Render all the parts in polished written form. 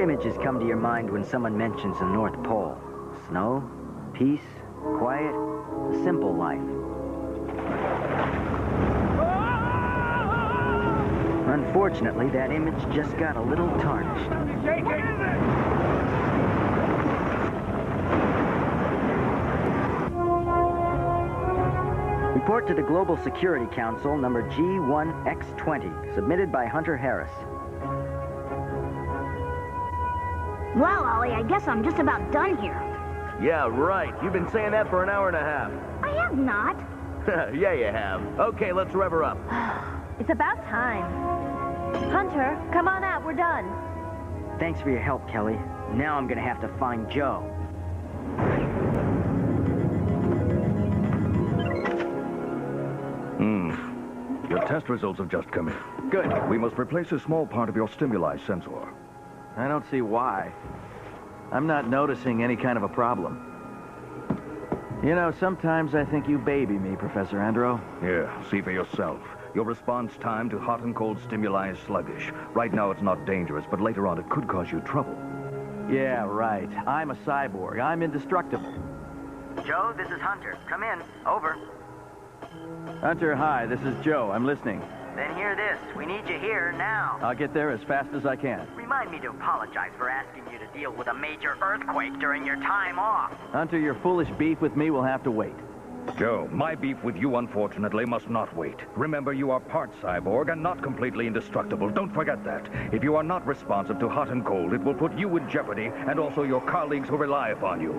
images come to your mind when someone mentions the North Pole? Snow, peace, quiet, a simple life. Unfortunately, that image just got a little tarnished. Report to the Global Security Council, number G1X20, submitted by Hunter Harris. Well, Ollie, I guess I'm just about done here. Yeah, right. You've been saying that for an hour and a half. I have not. Yeah, you have. Okay, let's rev her up. It's about time. Hunter, come on out. We're done. Thanks for your help, Kelly. Now I'm gonna have to find Joe. Your test results have just come in. Good. We must replace a small part of your stimuli sensor. I don't see why. I'm not noticing any kind of a problem. You know, sometimes I think you baby me, Professor Andro. Yeah, see for yourself. Your response time to hot and cold stimuli is sluggish. Right now it's not dangerous, but later on it could cause you trouble. Yeah, right. I'm a cyborg. I'm indestructible. Joe, this is Hunter. Come in. Over. Hunter, hi. This is Joe. I'm listening. Then hear this. We need you here now. I'll get there as fast as I can. Remind me to apologize for asking you to deal with a major earthquake during your time off. Hunter, your foolish beef with me will have to wait. Joe, my beef with you, unfortunately, must not wait. Remember, you are part cyborg and not completely indestructible. Don't forget that. If you are not responsive to hot and cold, it will put you in jeopardy and also your colleagues who rely upon you.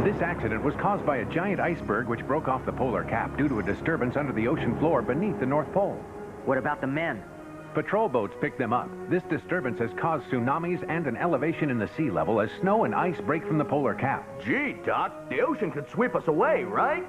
This accident was caused by a giant iceberg which broke off the polar cap due to a disturbance under the ocean floor beneath the North Pole. What about the men? Patrol boats picked them up. This disturbance has caused tsunamis and an elevation in the sea level as snow and ice break from the polar cap. Gee, Doc, the ocean could sweep us away, right?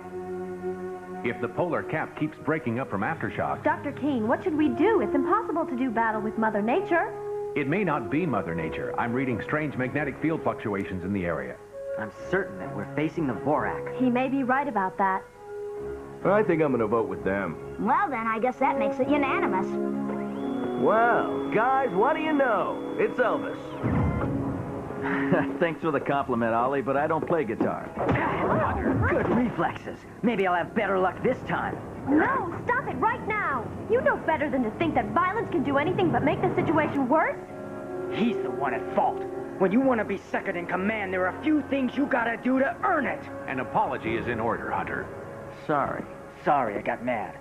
If the polar cap keeps breaking up from aftershocks... Dr. Keene, what should we do? It's impossible to do battle with Mother Nature. It may not be Mother Nature. I'm reading strange magnetic field fluctuations in the area. I'm certain that we're facing the Vorak. He may be right about that. I think I'm gonna vote with them. Well, then, I guess that makes it unanimous. Well, guys, what do you know? It's Elvis. Thanks for the compliment, Ollie, but I don't play guitar. Good reflexes. Maybe I'll have better luck this time. No, stop it right now. You know better than to think that violence can do anything but make the situation worse. He's the one at fault. When you want to be second in command, there are a few things you gotta do to earn it. An apology is in order, Hunter. Sorry. Sorry, I got mad.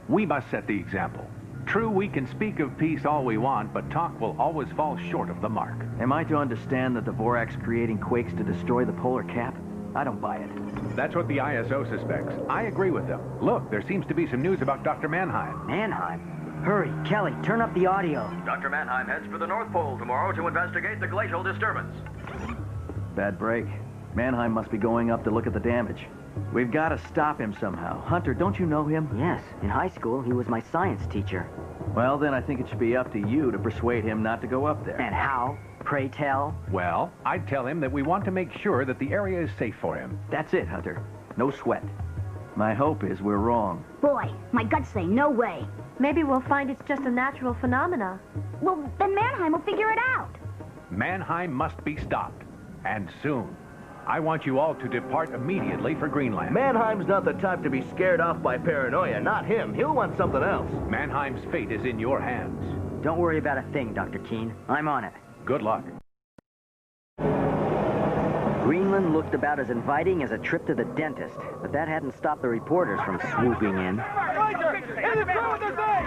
We must set the example. True, we can speak of peace all we want, but talk will always fall short of the mark. Am I to understand that the Vorak's creating quakes to destroy the polar cap? I don't buy it. That's what the ISO suspects. I agree with them. Look, there seems to be some news about Dr. Mannheim. Mannheim? Hurry, Kelly, turn up the audio. Dr. Mannheim heads for the North Pole tomorrow to investigate the glacial disturbance. Bad break. Mannheim must be going up to look at the damage. We've got to stop him somehow. Hunter, don't you know him? Yes, in high school, he was my science teacher. Well, then I think it should be up to you to persuade him not to go up there. And how? Pray tell? Well, I'd tell him that we want to make sure that the area is safe for him. That's it, Hunter. No sweat. My hope is we're wrong. Boy, my guts say no way. Maybe we'll find it's just a natural phenomena. Well, then Mannheim will figure it out. Mannheim must be stopped, and soon. I want you all to depart immediately for Greenland. Mannheim's not the type to be scared off by paranoia. Not him. He'll want something else. Mannheim's fate is in your hands. Don't worry about a thing, Dr. Keene. I'm on it. Good luck. Greenland looked about as inviting as a trip to the dentist, but that hadn't stopped the reporters from swooping in.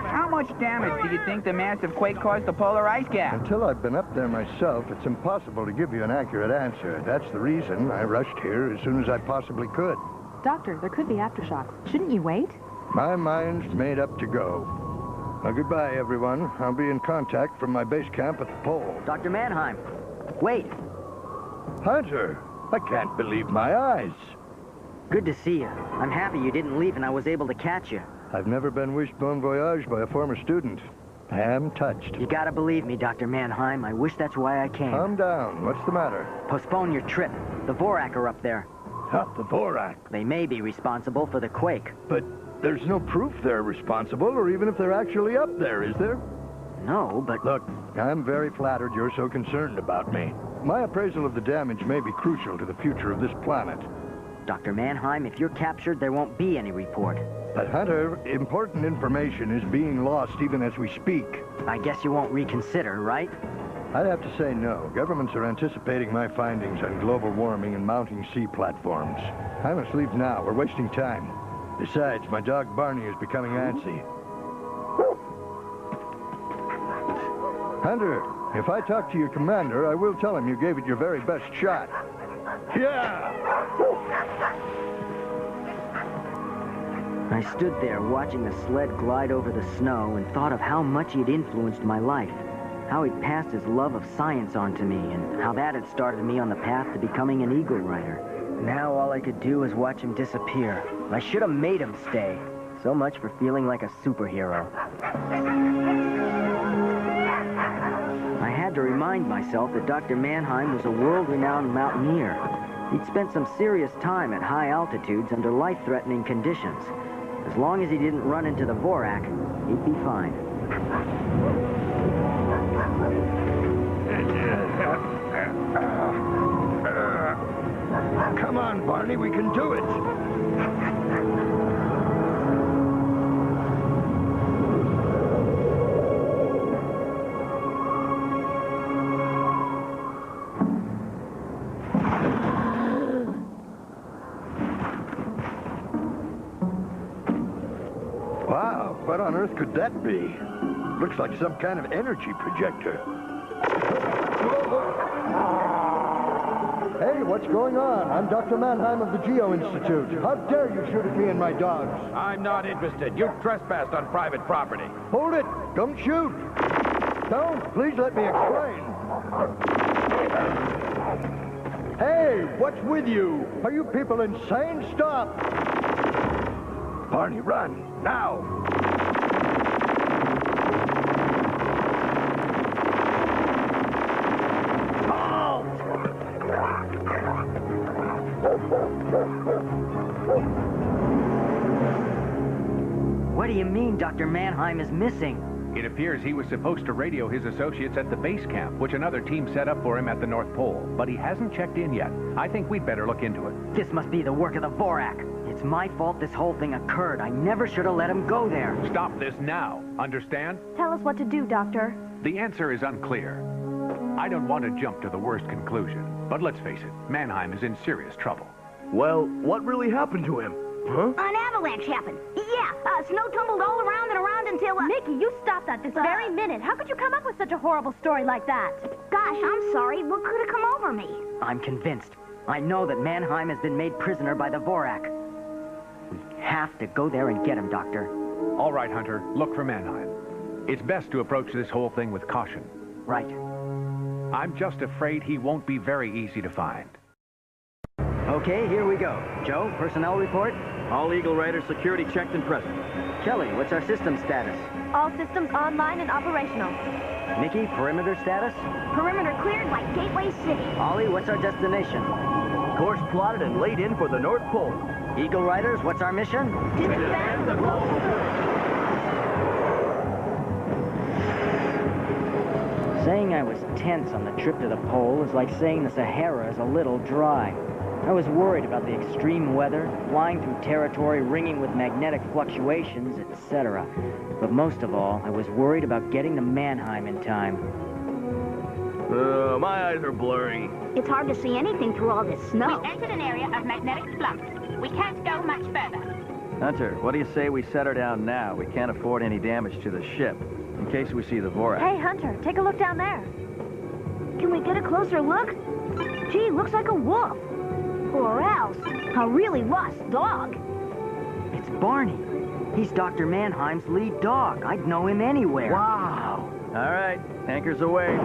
How much damage do you think the massive quake caused the polar ice cap? Until I've been up there myself, it's impossible to give you an accurate answer. That's the reason I rushed here as soon as I possibly could. Doctor, there could be aftershocks. Shouldn't you wait? My mind's made up to go. Now, goodbye, everyone. I'll be in contact from my base camp at the pole. Dr. Mannheim, wait. Hunter, I can't believe my eyes. Good to see you. I'm happy you didn't leave and I was able to catch you. I've never been wished bon voyage by a former student. I am touched. You gotta believe me, Dr. Mannheim. I wish that's why I came. Calm down. What's the matter? Postpone your trip. The Vorak are up there. The Vorak. They may be responsible for the quake. But there's no proof they're responsible, or even if they're actually up there, is there? No, but... Look, I'm very flattered you're so concerned about me. My appraisal of the damage may be crucial to the future of this planet. Dr. Mannheim, if you're captured, there won't be any report. But Hunter, important information is being lost even as we speak. I guess you won't reconsider, right? I'd have to say no. Governments are anticipating my findings on global warming and mounting sea platforms. I must leave now. We're wasting time. Besides, my dog Barney is becoming antsy. Hunter, if I talk to your commander, I will tell him you gave it your very best shot. Yeah! I stood there watching the sled glide over the snow and thought of how much he'd influenced my life. How he'd passed his love of science on to me, and how that had started me on the path to becoming an eagle rider. Now all I could do was watch him disappear. I should have made him stay. So much for feeling like a superhero. I had to remind myself that Dr. Mannheim was a world-renowned mountaineer. He'd spent some serious time at high altitudes under life-threatening conditions. As long as he didn't run into the Vorak, he'd be fine. Come on, Barney, we can do it. Wow, what on earth could that be? Looks like some kind of energy projector. Hey, what's going on? I'm Dr. Mannheim of the Geo Institute. How dare you shoot at me and my dogs? I'm not interested. You trespassed on private property. Hold it! Don't shoot! Don't! Please let me explain. Hey, what's with you? Are you people insane? Stop! Barney, run! Now! What do you mean Dr. Mannheim is missing? It appears he was supposed to radio his associates at the base camp, which another team set up for him at the North Pole. But he hasn't checked in yet. I think we'd better look into it. This must be the work of the Vorak. It's my fault this whole thing occurred. I never should have let him go there. Stop this now. Understand? Tell us what to do, Doctor. The answer is unclear. I don't want to jump to the worst conclusion, but let's face it, Mannheim is in serious trouble. Well, what really happened to him? Huh? An avalanche happened. Yeah, snow tumbled all around and around until... Mickey, you stop that this very minute. How could you come up with such a horrible story like that? Gosh, I'm sorry. What could have come over me? I'm convinced. I know that Mannheim has been made prisoner by the Vorak. We have to go there and get him, Doctor. All right, Hunter, look for Mannheim. It's best to approach this whole thing with caution. Right. I'm just afraid he won't be very easy to find. Okay, here we go. Joe, personnel report? All Eagle Riders security checked and present. Kelly, what's our system status? All systems online and operational. Nikki, perimeter status? Perimeter cleared like Gateway City. Ollie, what's our destination? Course plotted and laid in for the North Pole. Eagle Riders, what's our mission? To defend the global good. Saying I was tense on the trip to the pole is like saying the Sahara is a little dry. I was worried about the extreme weather, flying through territory ringing with magnetic fluctuations, etc. But most of all, I was worried about getting to Mannheim in time. My eyes are blurry. It's hard to see anything through all this snow. We've entered an area of magnetic flux. We can't go much further. Hunter, what do you say we set her down now? We can't afford any damage to the ship, in case we see the Vorak. Hey, Hunter, take a look down there. Can we get a closer look? Gee, looks like a wolf. Or else, a really lost dog. It's Barney. He's Dr. Mannheim's lead dog. I'd know him anywhere. Wow. All right, anchors away.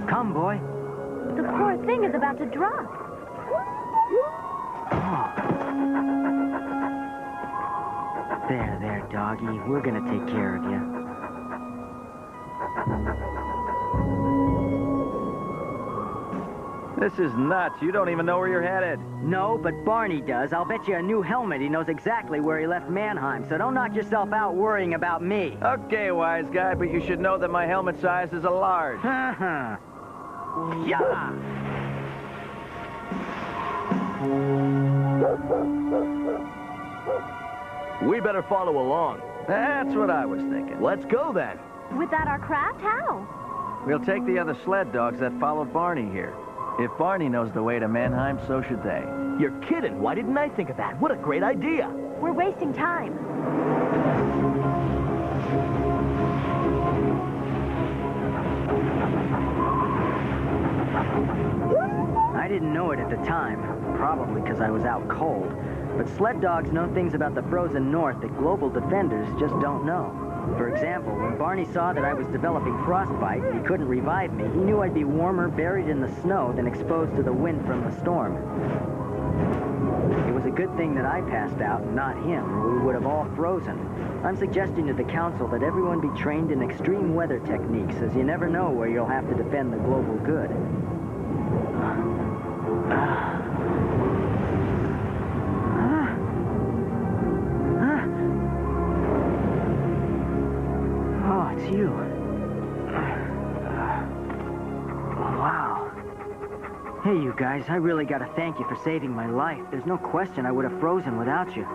Come, boy. The poor thing is about to drop. Oh. There, doggy. We're gonna take care of you. This is nuts. You don't even know where you're headed. No, but Barney does. I'll bet you a new helmet he knows exactly where he left Mannheim, so don't knock yourself out worrying about me. Okay, wise guy, but you should know that my helmet size is a large. Yeah! We better follow along. That's what I was thinking. Let's go, then. Without our craft, how? We'll take the other sled dogs that followed Barney here. If Barney knows the way to Mannheim, so should they. You're kidding. Why didn't I think of that? What a great idea. We're wasting time. I didn't know it at the time, probably because I was out cold. But sled dogs know things about the frozen north that global defenders just don't know. For example, when Barney saw that I was developing frostbite and he couldn't revive me, he knew I'd be warmer buried in the snow than exposed to the wind from the storm. It was a good thing that I passed out, and not him, or we would have all frozen. I'm suggesting to the council that everyone be trained in extreme weather techniques, as you never know where you'll have to defend the global good. Oh, it's you. Wow. Hey, you guys, I really gotta thank you for saving my life. There's no question I would have frozen without you.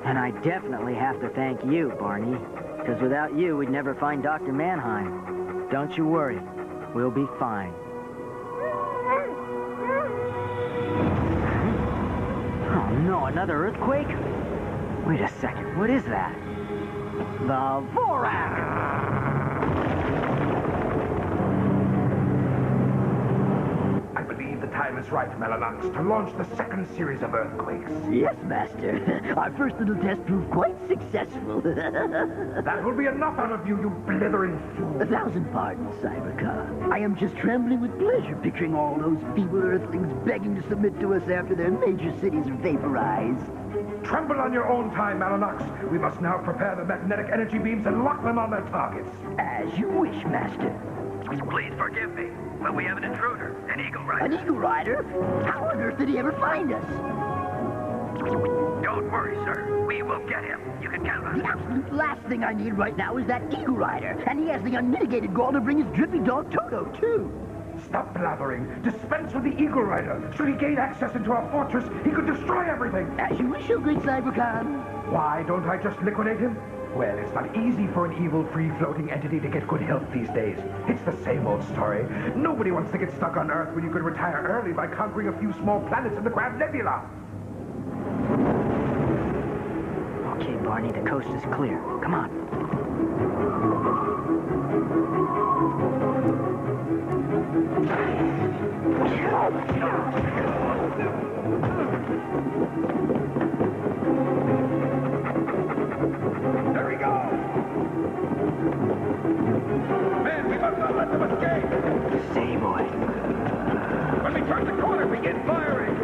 And I definitely have to thank you, Barney. Because without you, we'd never find Dr. Mannheim. Don't you worry. We'll be fine. Oh, no, another earthquake? Wait a second, what is that? The Vorak! I believe the time is right, Mellanox, to launch the second series of earthquakes. Yes, Master. Our first little test proved quite successful. That will be enough out of you, you blithering fool. 1,000 pardons, Cybercar. I am just trembling with pleasure picturing all those feeble earthlings begging to submit to us after their major cities are vaporized. Tremble on your own time, Mellanox. We must now prepare the magnetic energy beams and lock them on their targets. As you wish, Master. Please forgive me, but we have an intruder, an eagle rider. An eagle rider? How on earth did he ever find us? Don't worry, sir. We will get him. You can count on it. The absolute last thing I need right now is that eagle rider. And he has the unmitigated gall to bring his drippy dog Toto, too. Stop blathering. Dispense with the eagle rider. Should he gain access into our fortress, he could destroy everything. As you wish, O great Cybercon. Why don't I just liquidate him? Well, it's not easy for an evil, free-floating entity to get good health these days. It's the same old story. Nobody wants to get stuck on Earth when you could retire early by conquering a few small planets in the Grand Nebula. Okay, Barney, the coast is clear. Come on. There we go! Man, we must not let them escape! Stay, boy. When we turn the corner, begin firing!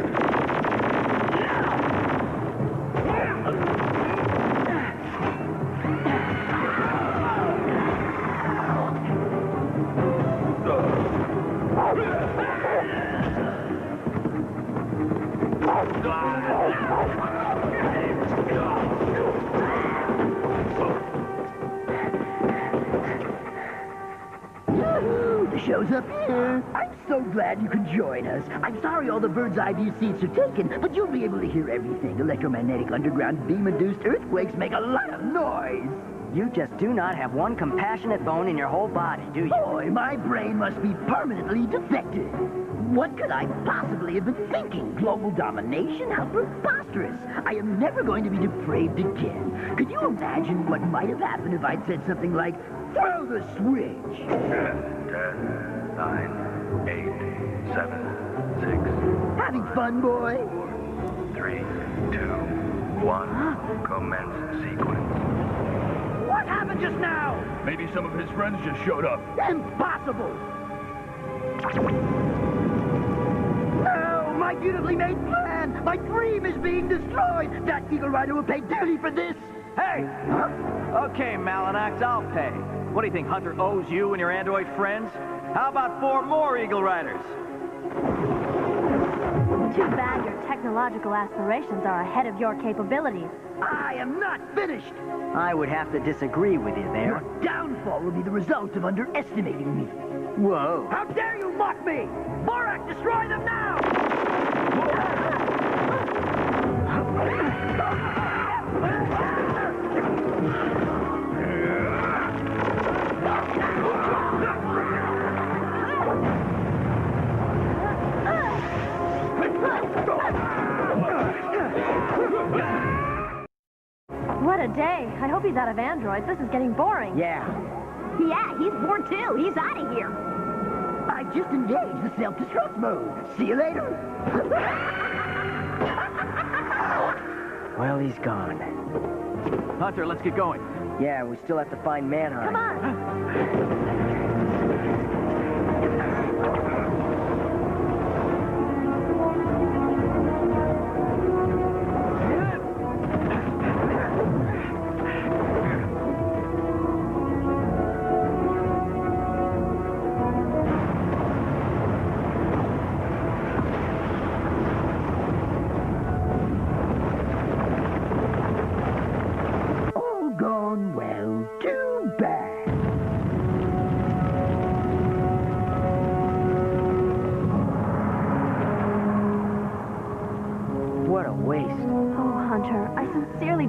The show's up here. I'm so glad you could join us. I'm sorry all the bird's eye view seats are taken, but you'll be able to hear everything. Electromagnetic underground beam-induced earthquakes make a lot of noise. You just do not have one compassionate bone in your whole body, do you? Boy, my brain must be permanently defective. What could I possibly have been thinking? Global domination? How preposterous. I am never going to be depraved again. Could you imagine what might have happened if I'd said something like, throw the switch? 10, 9, 8, 7, 6. Having fun, boy? 4, 3, 2, 1. Commence sequence. What happened just now? Maybe some of his friends just showed up. Impossible! No, My beautifully made plan! My dream is being destroyed! That Eagle Rider will pay dearly for this! Hey! Huh? Okay, Malanax, I'll pay. What do you think, Hunter owes you and your android friends? How about 4 more Eagle Riders? Too bad your technological aspirations are ahead of your capabilities. I am not finished! I would have to disagree with you there. Your downfall will be the result of underestimating me. Whoa. How dare you mock me! Borak, destroy them now! What a day. I hope he's out of androids. This is getting boring. Yeah. Yeah, he's bored too. He's out of here. I just engaged the self-destruct mode. See you later. Well, he's gone. Hunter, let's get going. Yeah, we still have to find Mannheim. Come on.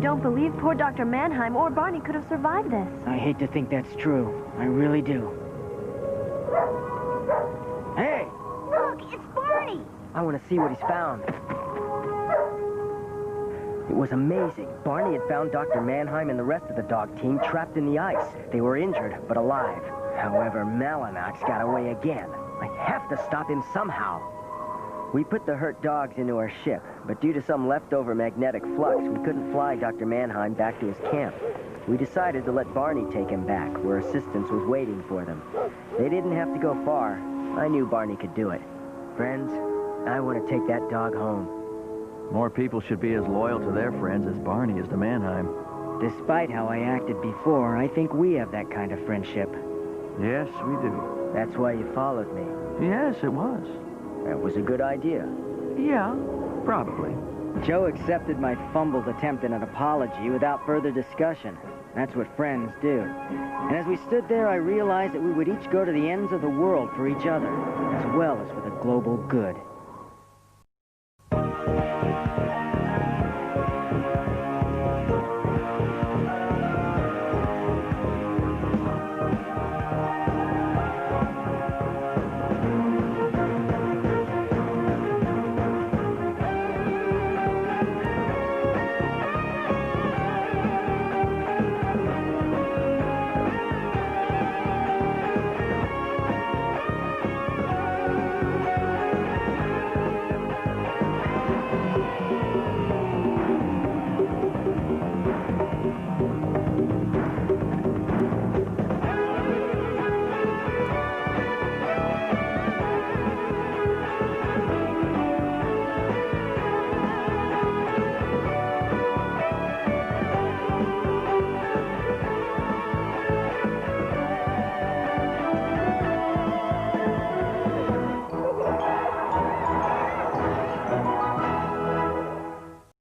Don't believe poor Dr. Mannheim or Barney could have survived this. I hate to think that's true. I really do. Hey! Look, it's Barney! I want to see what he's found. It was amazing. Barney had found Dr. Mannheim and the rest of the dog team trapped in the ice. They were injured, but alive. However, Malanax got away again. I have to stop him somehow. We put the hurt dogs into our ship, but due to some leftover magnetic flux, we couldn't fly Dr. Mannheim back to his camp. We decided to let Barney take him back, where assistance was waiting for them. They didn't have to go far. I knew Barney could do it. Friends, I want to take that dog home. More people should be as loyal to their friends as Barney is to Mannheim. Despite how I acted before, I think we have that kind of friendship. Yes, we do. That's why you followed me. Yes, it was. That was a good idea. Yeah, probably. Joe accepted my fumbled attempt at an apology without further discussion. That's what friends do. And as we stood there, I realized that we would each go to the ends of the world for each other, as well as for the global good.